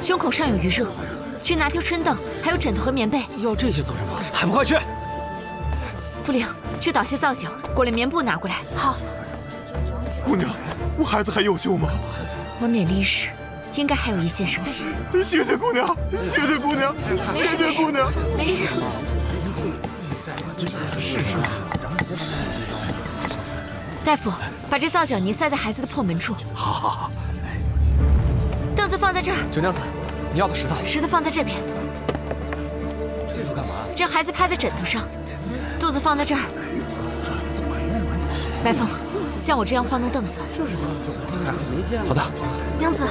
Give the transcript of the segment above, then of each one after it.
胸口尚有余热，去拿条春凳，还有枕头和棉被。要这些做什么？还不快去！傅灵，去倒些皂角，裹了棉布拿过来。好。姑娘，我孩子还有救吗？我免离时，应该还有一线生机。谢谢姑娘，谢谢姑娘，谢谢姑娘。没事。大夫，把这皂角泥塞在孩子的破门处。好好好。凳子放在这儿。九娘子，你要的石头。石头放在这边。这头干嘛？让孩子趴在枕头上，肚子放在这儿。白凤，像我这样晃动凳子。这是怎么做的？没见过。好的。娘子。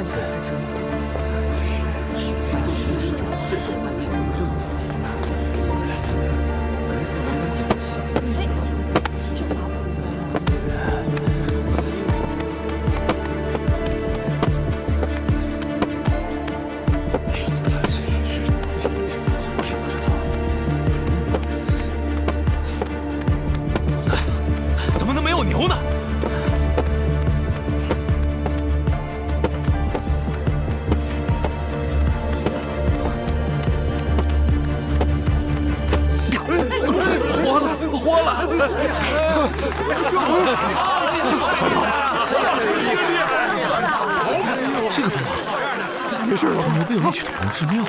牛呢？活了，活了！这个方法，没事了，牛背有异曲同工之妙。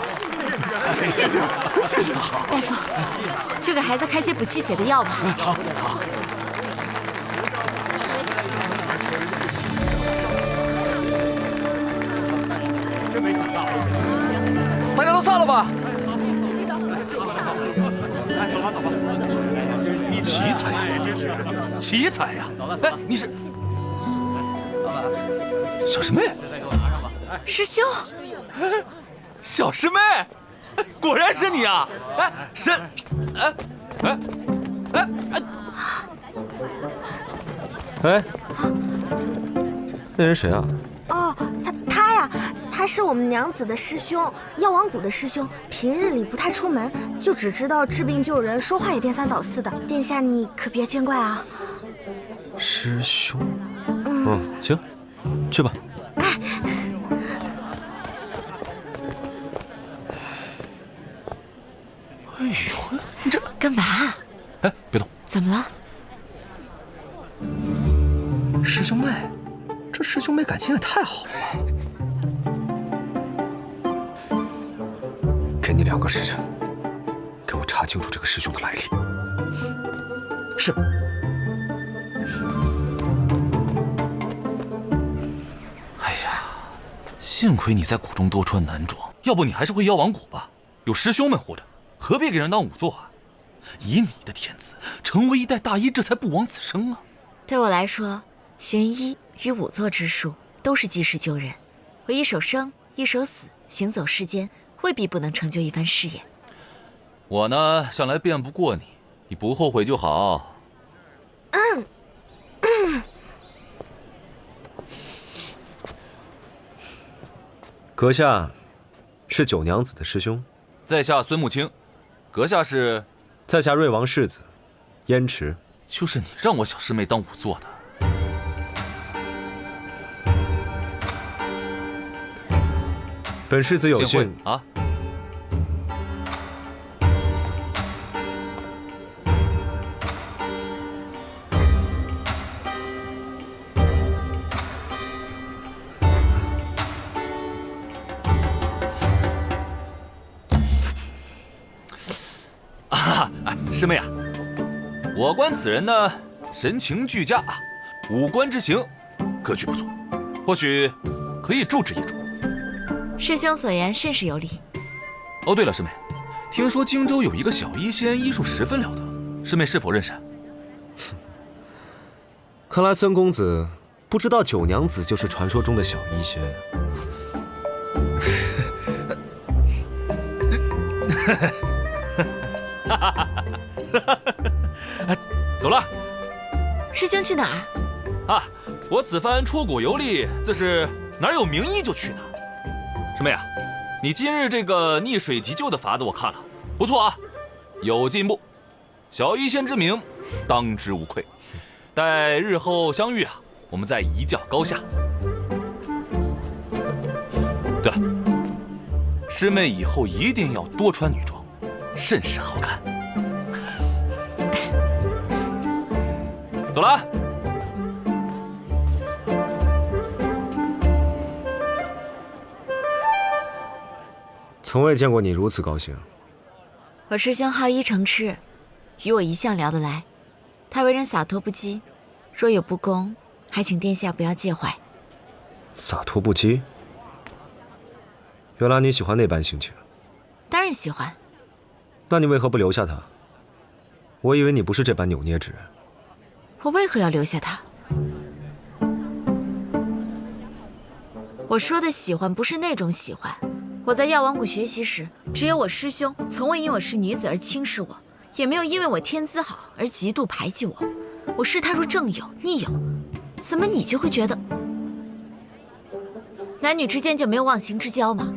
谢谢，谢谢。大夫，去给孩子开些补气血的药吧。好，好。大家都散了吧。哎，走吧，走吧。奇才，奇才呀！哎，你是小师妹？师兄，小师妹，果然是你啊！哎，哎，那人谁啊？哦，他呀，他是我们娘子的师兄，药王谷的师兄。平日里不太出门，就只知道治病救人，说话也颠三倒四的。殿下你可别见怪啊。师兄。行，去吧。哎呦，你这干嘛？哎，别动！怎么了？师兄妹，这师兄妹感情也太好了吧！给你2个时辰，给我查清楚这个师兄的来历。是。哎呀，幸亏你在谷中多穿男装，要不你还是回妖王谷吧。有师兄们护着，何必给人当仵作啊？以你的天资，成为一代大医，这才不枉此生啊！对我来说，行医与仵作之术都是济世救人。我一手生，一手死，行走世间，未必不能成就一番事业。我呢，向来辩不过你，你不后悔就好。阁下是九娘子的师兄，在下孙木青，阁下是？在下瑞王世子燕池。就是你让我小师妹当仵作的。本世子有幸啊。师妹啊，我观此人呢，神情俱佳，五官之行，格局不错，或许可以助之一助。师兄所言甚是有理。哦，对了，师妹，听说荆州有一个小医仙，医术十分了得，师妹是否认识？看来孙公子不知道九娘子就是传说中的小医仙。走了。师兄去哪儿？啊，我此番出谷游历，自是哪儿有名医就去哪儿。师妹啊，你今日这个逆水急救的法子我看了，不错啊，有进步。小医仙之名，当之无愧。待日后相遇啊，我们再一较高下。对了，师妹以后一定要多穿女装，甚是好看。走了啊。从未见过你如此高兴。我师兄好一成痴，与我一向聊得来。他为人洒脱不羁，若有不公，还请殿下不要介怀。洒脱不羁？原来你喜欢那般心情。当然喜欢。那你为何不留下他？我以为你不是这般扭捏之人。我为何要留下他？我说的喜欢不是那种喜欢。我在药王谷学习时，只有我师兄从未因我是女子而轻视我，也没有因为我天资好而极度排挤我。我视他如正友、逆友，怎么你就会觉得男女之间就没有忘形之交吗？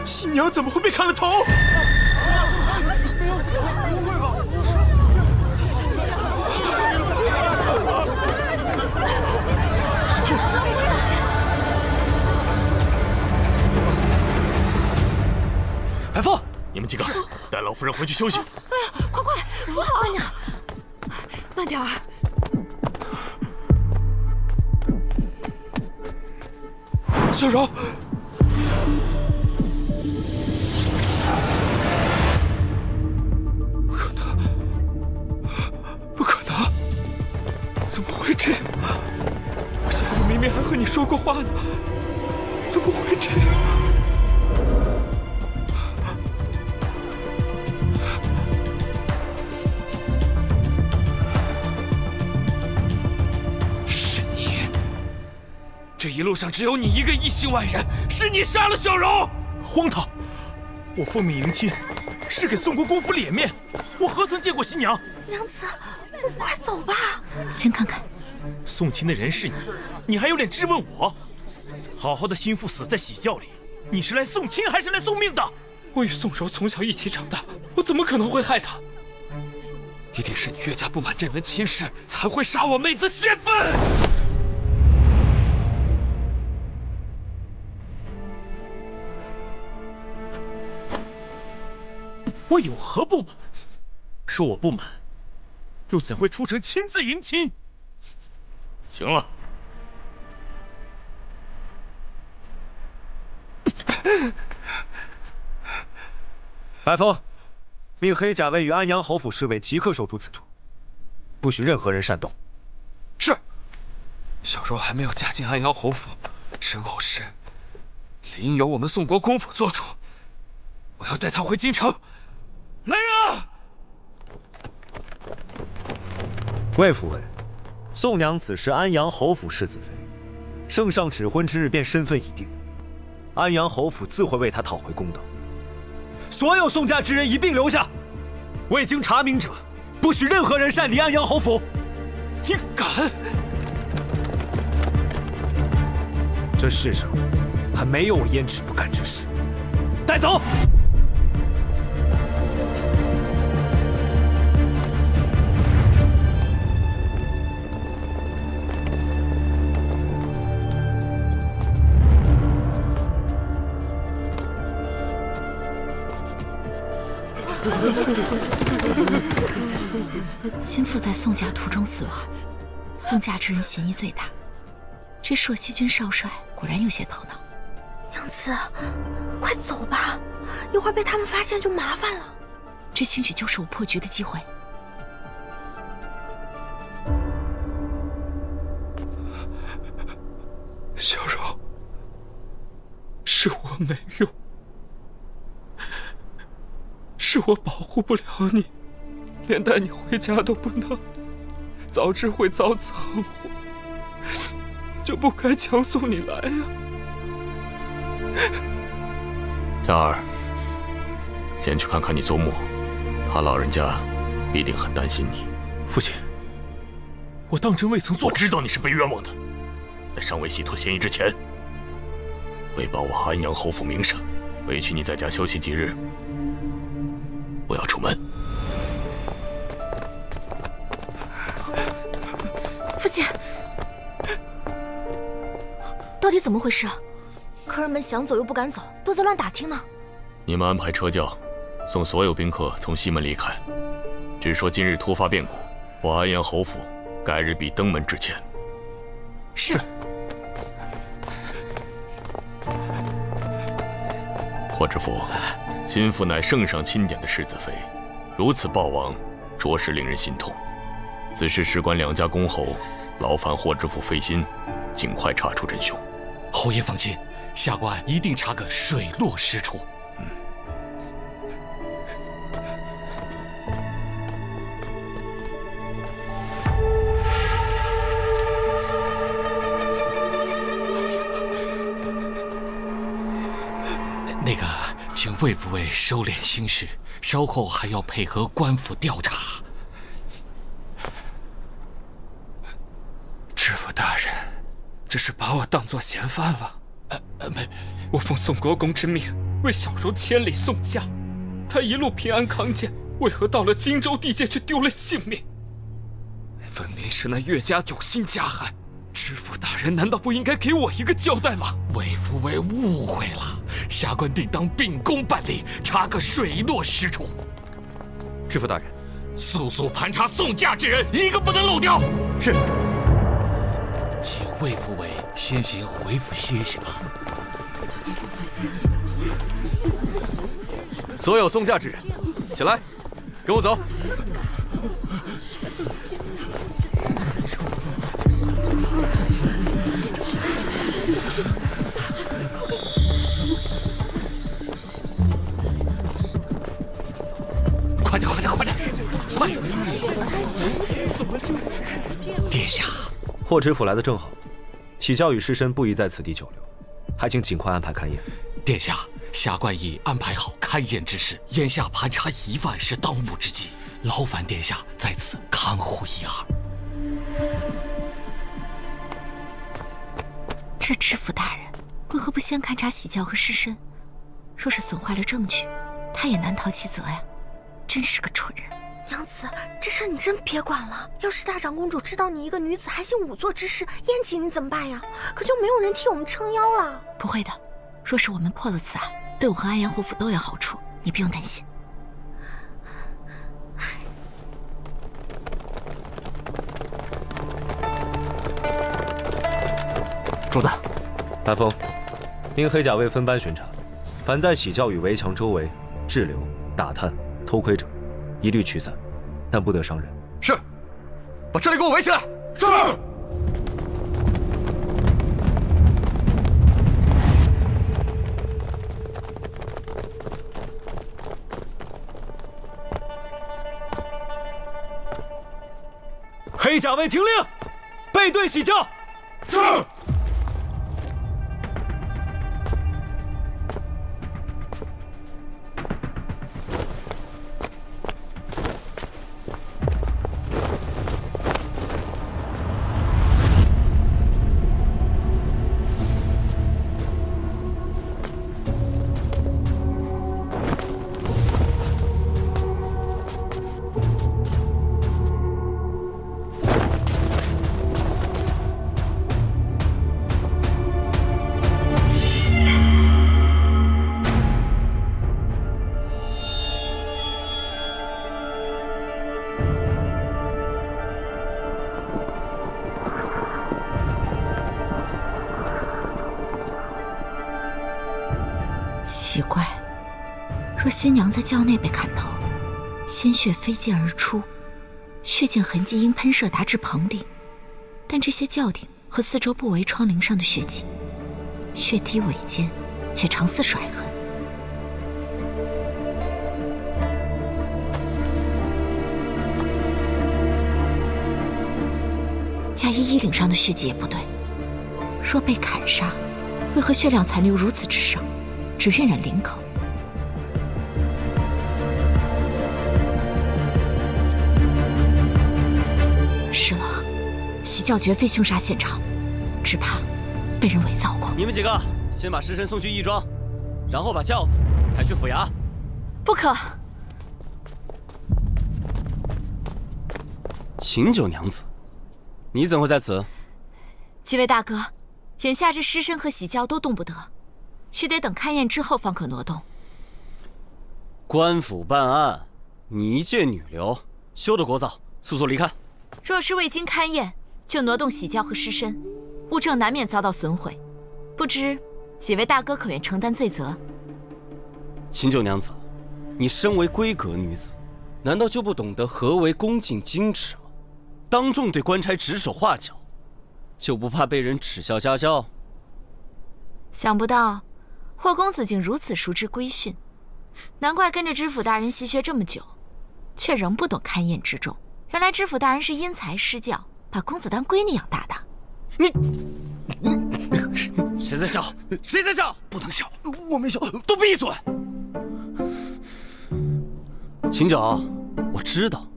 新娘怎么会被砍了头？海凤，你们几个带老夫人回去休息。哎呀，快，扶好！慢点儿。小柔，不可能！怎么会这样？我想我明明还和你说过话呢，怎么会这样？是你！这一路上只有你一个一心外人，是你杀了小柔！荒唐！我奉命迎亲，是给宋国公府脸面，我何曾见过新娘？娘子，我们快走吧。先看看。送亲的人是你，你还有脸质问我？好好的心腹死在喜轿里，你是来送亲还是来送命的？我与宋柔从小一起长大，我怎么可能会害她？一定是你岳家不满这门亲事，才会杀我妹子泄愤。我有何不满？说我不满，又怎会出城亲自迎亲？行了，白风，命黑甲卫与安阳侯府侍卫即刻守住此处，不许任何人擅动。是。小柔还没有嫁进安阳侯府，身后事理应由我们宋国公府做主。我要带她回京城。来人啊！魏府尉，宋娘子是安阳侯府世子妃，圣上指婚之日便身份已定，安阳侯府自会为她讨回公道。所有宋家之人一并留下，未经查明者，不许任何人擅离安阳侯府。你敢！这世上还没有我胭脂不干之事。带走。心腹在宋家途中死亡，宋家之人嫌疑最大。这朔西军少帅果然有些头脑。娘子，快走吧，一会儿被他们发现就麻烦了。这兴许就是我破局的机会。小柔，是我没用，是我保护不了你，连带你回家都不能，早知会遭此横祸，就不该强送你来呀。江儿，先去看看你祖母，她老人家必定很担心你。父亲，我当真未曾做。我知道你是被冤枉的，在尚未洗脱嫌疑之前，为保我安阳侯府名声，委屈你在家休息几日。我要出门。底怎么回事？客人们想走又不敢走，都在乱打听呢。你们安排车轿，送所有宾客从西门离开。只说今日突发变故，我安阳侯府改日必登门致歉。是。霍知府，心腹乃圣上钦点的世子妃，如此暴亡，着实令人心痛。此事事关两家公侯，劳烦霍知府费心，尽快查出真凶。侯爷放心，下官一定查个水落石出。那个，请魏府尉收敛心绪，稍后还要配合官府调查。知府大人，这是把我当作嫌犯了。没，我奉宋国公之命为小柔千里送嫁，她一路平安康健，为何到了荆州地界却丢了性命？分明是那岳家有心加害，知府大人难道不应该给我一个交代吗？魏府尉误会了，下官定当秉公办理，查个水落石出。知府大人，速速盘查送嫁之人，一个不能漏掉。是。请魏府尉先行回府歇息吧。所有送嫁之人，起来，跟我走。快点，快点，快点，快点！殿下。霍知府来得正好，喜教与师绅不宜在此地久留，还请尽快安排勘验。殿下，下官已安排好勘验之事，眼下盘查疑犯是当务之急，劳烦殿下在此看护一二。这知府大人为何不先勘察喜教和师绅？若是损坏了证据，他也难逃其责呀！真是个蠢人。娘子，这事你真别管了。要是大长公主知道你一个女子还行仵作之事，厌弃你怎么办呀？可就没有人替我们撑腰了。不会的，若是我们破了此案，对我和安阳侯府都有好处，你不用担心。主子，大风，令黑甲卫分班巡查，凡在喜教与围墙周围滞留、打探、偷窥者，一律驱散，但不得伤人。是，把这里给我围起来。是。黑甲卫听令，背对喜教。是。奇怪，若新娘在轿内被砍头，鲜血飞溅而出，血溅痕迹因喷射达至棚顶，但这些轿顶和四周不围窗棂上的血迹，血滴尾尖，且常似甩痕。加衣衣领上的血迹也不对，若被砍杀，为何血量残留如此之少？只晕染领口。是了，喜教绝非凶杀现场，只怕被人伪造过。你们几个先把尸身送去义庄，然后把轿子抬去府衙。不可！秦九娘子，你怎会在此？几位大哥，眼下这尸身和喜轿都动不得，须得等勘验之后方可挪动。官府办案，你一介女流，休得聒噪，速速离开。若是未经勘验就挪动喜轿和尸身，物证难免遭到损毁。不知几位大哥可愿承担罪责？秦九娘子，你身为闺阁女子，难道就不懂得何为恭敬矜持吗？当众对官差指手画脚，就不怕被人耻笑家教？想不到霍公子竟如此熟知规训，难怪跟着知府大人习学这么久，却仍不懂勘验之重。原来知府大人是因材施教，把公子当闺女养大的。谁在笑？谁在笑？不能笑，我没笑。都闭嘴！秦九，我知道，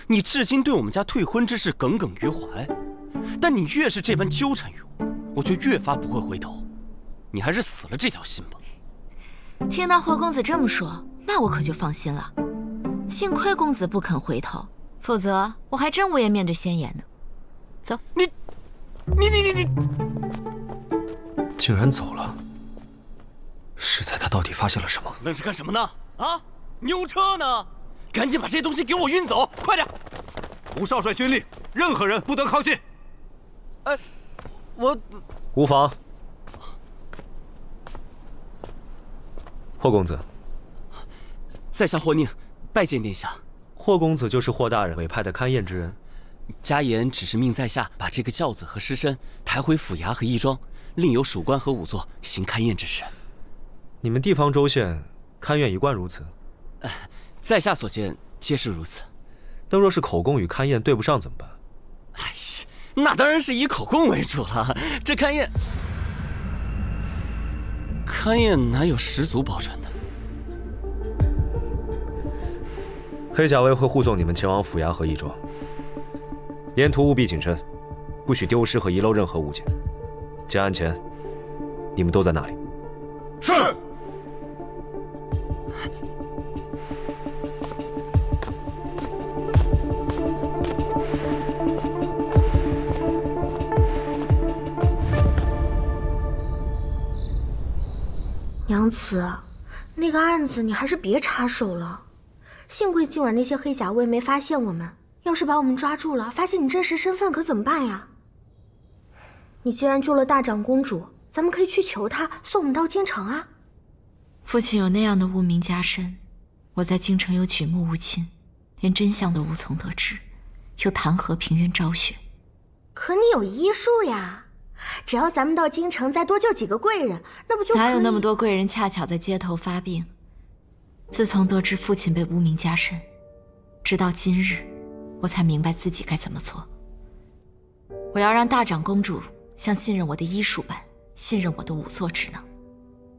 你至今对我们家退婚之事耿耿于怀，但你越是这般纠缠于我就越发不会回头。你还是死了这条心吧。听到霍公子这么说，那我可就放心了。幸亏公子不肯回头，否则我还真无颜面对先言呢。走，你。竟然走了，是在他到底发现了什么？愣是干什么呢？啊，牛车呢？赶紧把这些东西给我运走，快点！吴少帅军令，任何人不得靠近。哎，我无妨。霍公子，在下霍宁，拜见殿下。霍公子就是霍大人委派的勘验之人。家言只是命在下把这个轿子和尸身抬回府衙和义庄，另有属官和仵作行勘验之事。你们地方州县勘验一贯如此？在下所见皆是如此。那若是口供与勘验对不上怎么办？哎呀，那当然是以口供为主了。这勘验哪有十足保准的？黑甲卫会护送你们前往府衙和义庄，沿途务必谨慎，不许丢失和遗漏任何物件。结案前，你们都在那里。是。娘子，那个案子你还是别插手了。幸亏今晚那些黑甲卫没发现我们，要是把我们抓住了，发现你真实身份，可怎么办呀？你既然救了大长公主，咱们可以去求她送我们到京城啊。父亲有那样的污名加身，我在京城又举目无亲，连真相都无从得知，又谈何平冤昭雪？可你有医术呀，只要咱们到京城再多救几个贵人，那不就可以？哪有那么多贵人恰巧在街头发病？自从得知父亲被污名加身，直到今日，我才明白自己该怎么做。我要让大长公主像信任我的医术般信任我的仵作之能，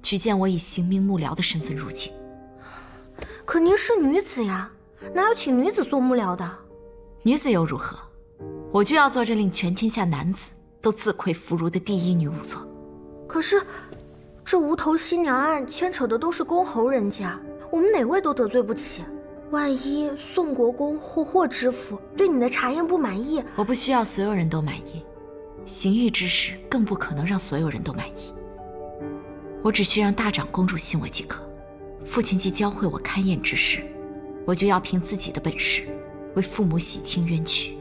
举荐我以行名幕僚的身份入京。可您是女子呀，哪有请女子做幕僚的？女子又如何？我就要做这令全天下男子都自愧弗如的第一女仵作。可是，这无头新娘案牵扯的都是公侯人家，我们哪位都得罪不起。万一宋国公或霍知府对你的查验不满意，我不需要所有人都满意，刑狱之事更不可能让所有人都满意。我只需让大长公主信我即可。父亲既教会我勘验之事，我就要凭自己的本事为父母洗清冤屈，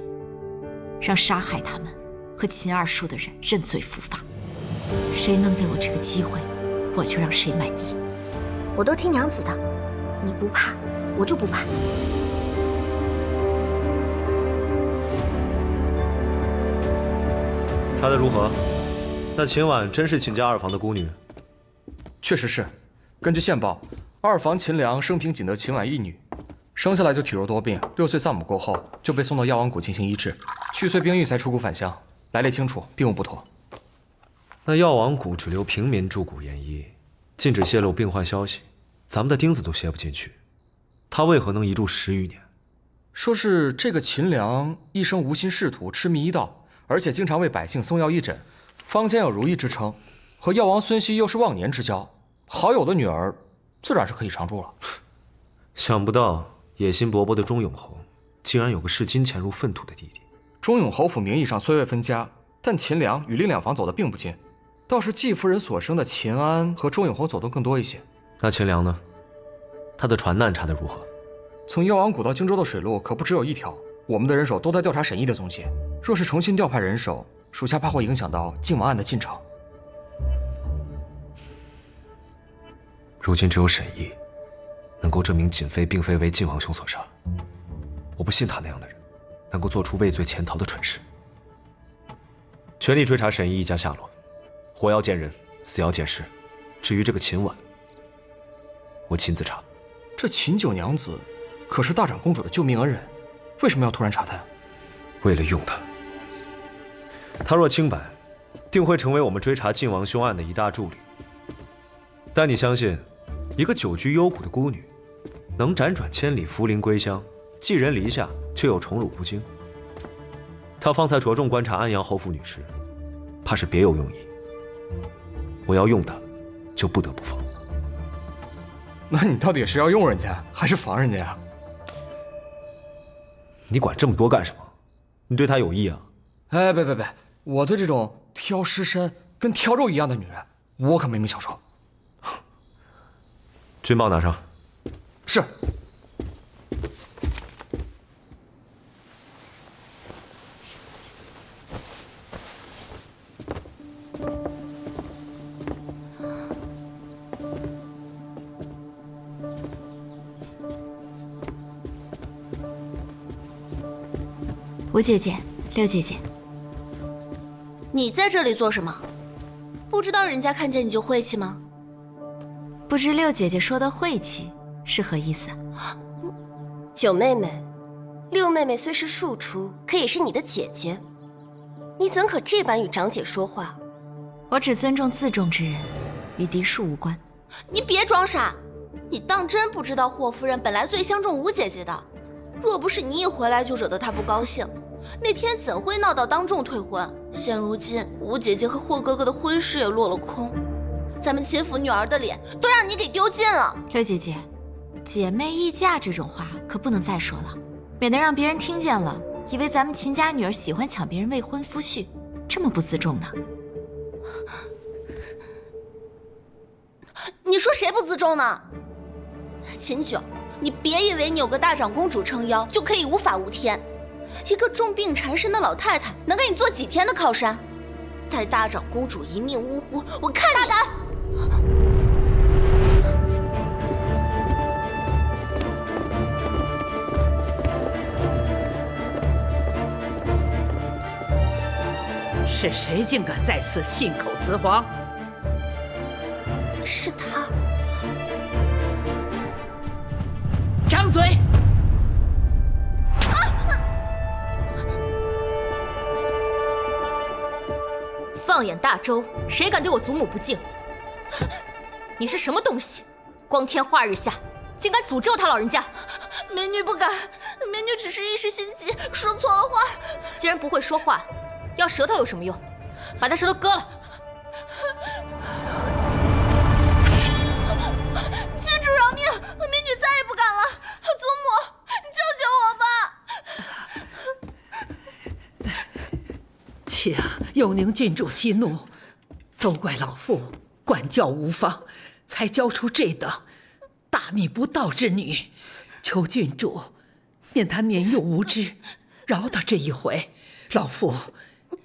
让杀害他们和秦二叔的人认罪伏法。谁能给我这个机会，我就让谁满意。我都听娘子的，你不怕，我就不怕。查得如何？那秦婉真是秦家二房的孤女？确实是。根据线报，二房秦良生平仅得秦婉一女，生下来就体弱多病，6岁丧母过后就被送到药王谷进行医治，去岁兵役才出谷返乡，来历清楚，并无不妥。那药王谷只留平民驻谷研医，禁止泄露病患消息，咱们的钉子都楔不进去，他为何能一住10余年？说是这个秦良一生无心仕途，痴迷医道，而且经常为百姓送药义诊，坊间有如意之称，和药王孙熙又是忘年之交，好友的女儿自然是可以常住了。想不到野心勃勃的钟永侯，竟然有个视金钱如粪土的弟弟。钟永侯府名义上虽未分家，但秦良与另2房走得并不近，倒是季夫人所生的秦安和钟永红走动更多一些。那秦良呢？他的船难查得如何？从药王谷到荆州的水路可不只有一条，我们的人手都在调查沈毅的踪迹。若是重新调派人手，属下怕会影响到靖王案的进程。如今只有沈毅能够证明瑾妃并非为靖王兄所杀。我不信他那样的人能够做出畏罪潜逃的蠢事。全力追查沈毅一家下落，活要见人，死要见尸。至于这个秦婉，我亲自查。这秦九娘子可是大长公主的救命恩人，为什么要突然查她？为了用她。她若清白，定会成为我们追查靖王凶案的一大助力。但你相信，一个久居幽谷的孤女，能辗转千里扶灵归乡，寄人篱下，却又宠辱不惊？她方才着重观察安阳侯府女尸，怕是别有用意。我要用她，就不得不防。那你到底是要用人家，还是防人家呀？你管这么多干什么？你对她有意啊？哎，别！我对这种挑尸身跟挑肉一样的女人，我可没名小说。军报拿上。是。吴姐姐，六姐姐，你在这里做什么？不知道人家看见你就晦气吗？不知六姐姐说的晦气是何意思？九妹妹，六妹妹虽是庶出，可也是你的姐姐，你怎可这般与长姐说话？我只尊重自重之人，与嫡庶无关。你别装傻，你当真不知道霍夫人本来最相中吴姐姐的，若不是你一回来就惹得她不高兴，那天怎会闹到当众退婚？现如今吴姐姐和霍哥哥的婚事也落了空，咱们秦府女儿的脸都让你给丢尽了。六姐姐，姐妹议嫁这种话可不能再说了，免得让别人听见了，以为咱们秦家女儿喜欢抢别人未婚夫婿，这么不自重呢。你说谁不自重呢？秦九，你别以为你有个大长公主撑腰就可以无法无天。一个重病缠身的老太太能给你做几天的靠山？待大长公主一命呜呼，我看你大胆！是谁竟敢在此信口雌黄？是他。张嘴！放眼大周，谁敢对我祖母不敬？你是什么东西？光天化日下，竟敢诅咒他老人家！美女不敢，美女只是一时心急，说错了话。既然不会说话，要舌头有什么用？把他舌头割了！郡主饶命，美女再也不敢了。祖母，你救救我吧！且有宁郡主息怒，都怪老妇管教无方，才教出这等大逆不道之女。求郡主念她年幼无知，饶她这一回，老妇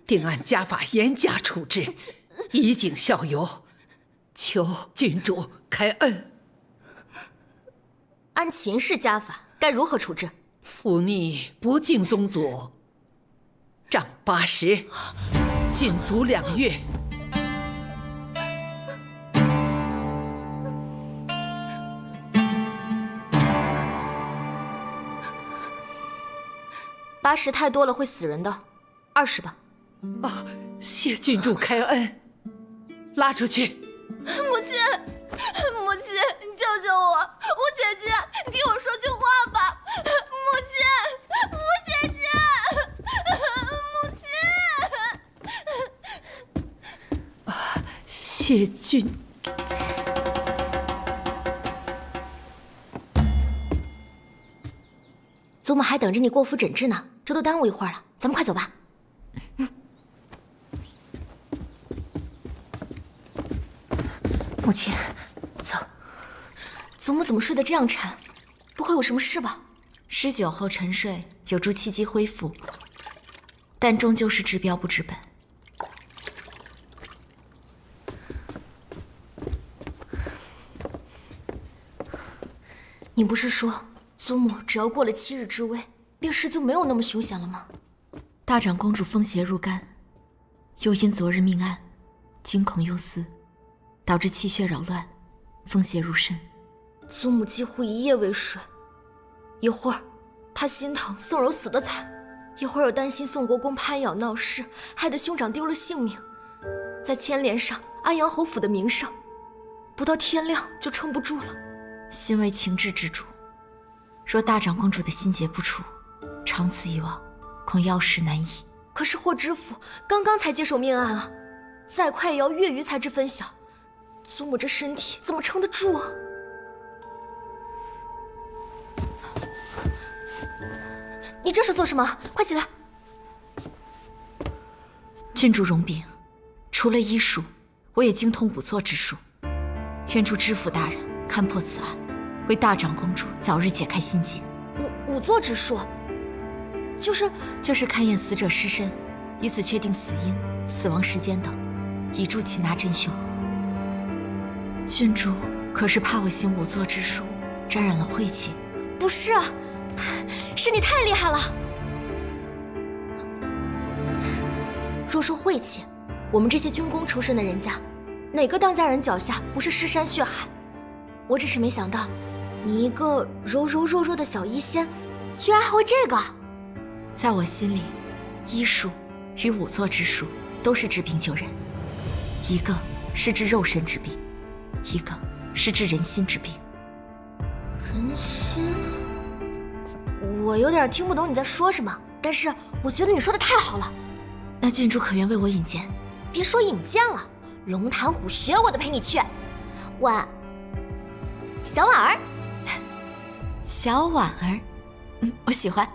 定按家法严加处置，以儆效尤。求郡主开恩。按秦氏家法，该如何处置？忤逆不敬宗祖，杖80，禁足2月。80太多了，会死人的，20吧。啊，谢郡主开恩，拉出去。母亲，母亲，你救救我！吴姐姐，你听我说句话吧！母亲，吴姐姐，母亲。啊，谢郡。祖母还等着你过府诊治呢，这都耽误一会儿了，咱们快走吧。母亲，走。祖母怎么睡得这样沉？不会有什么事吧？施酒后沉睡有助气机恢复，但终究是治标不治本。你不是说祖母只要过了7日之危，病势就没有那么凶险了吗？大长公主风邪入肝，又因昨日命案，惊恐忧思，导致气血扰乱，风邪入身。祖母几乎一夜未睡，一会儿她心疼宋柔死得惨，一会儿又担心宋国公攀咬闹事，害得兄长丢了性命，再牵连上安阳侯府的名声，不到天亮就撑不住了。心为情志之主，若大长公主的心结不除，长此以往，恐药石难医。可是霍知府刚刚才接手命案啊，再快也要月余才至分晓，祖母这身体怎么撑得住啊？你这是做什么？快起来！郡主容禀，除了医术，我也精通仵作之术，愿助知府大人看破此案，为大长公主早日解开心结。仵作之术，就是勘验死者尸身，以此确定死因、死亡时间等，以助其拿真凶。郡主可是怕我行仵作之术沾染了晦气？不是啊，是你太厉害了。若说晦气，我们这些军功出身的人家，哪个当家人脚下不是尸山血海？我只是没想到，你一个柔柔弱弱的小医仙，居然还会这个。在我心里，医术与仵作之术都是治病救人，一个是治肉身之病，一个是治人心之病。人心？我有点听不懂你在说什么，但是我觉得你说的太好了。那郡主可愿为我引荐？别说引荐了，龙潭虎穴我都陪你去。小婉儿，小婉儿，我喜欢。